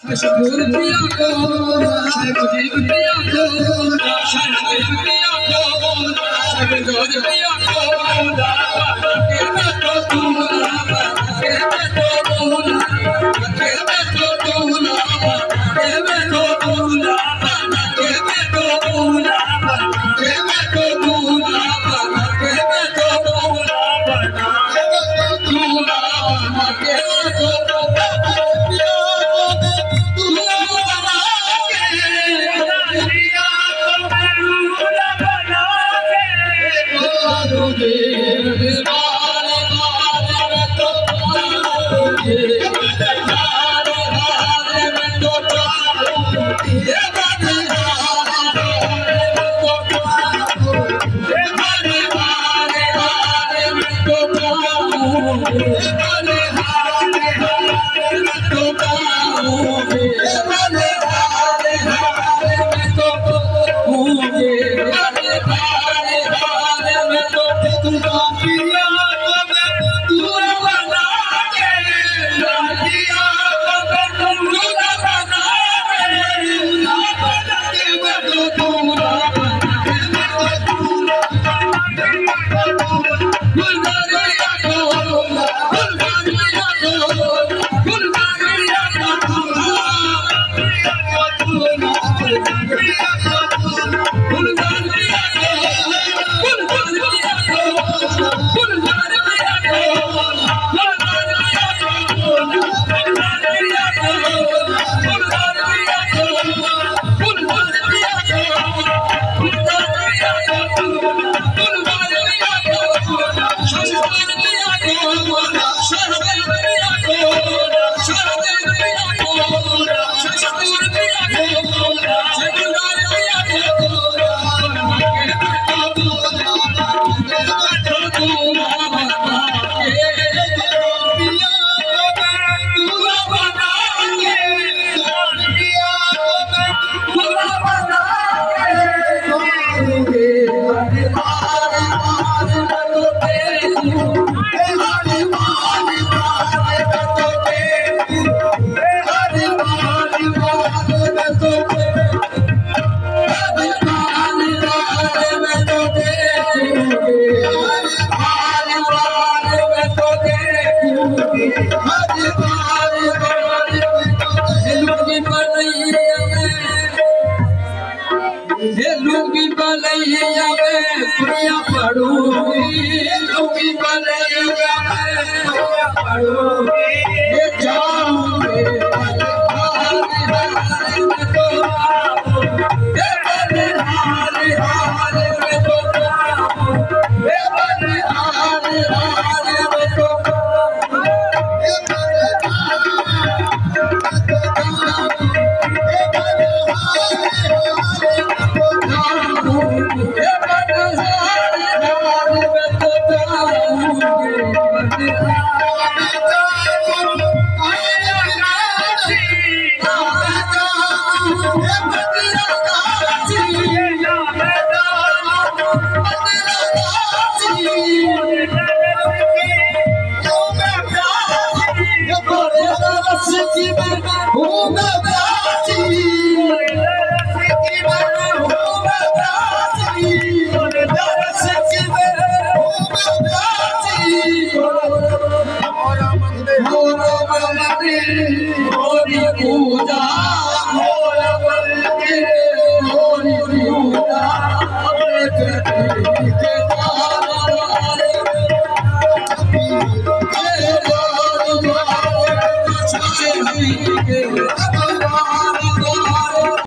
मशहूर पिया को मुजीब पिया को शहर पिया को शहजोर पिया को के मैं तो तू के मैं तो तू के मैं तो तू के मैं तो तू के मैं तो तू के मैं तो तू के मैं तो तू लुंगी बलैया में प्रिया पढ़ूंगी लुंगी बलैया में प्रिया पढ़ूंगी ये जाऊंगे के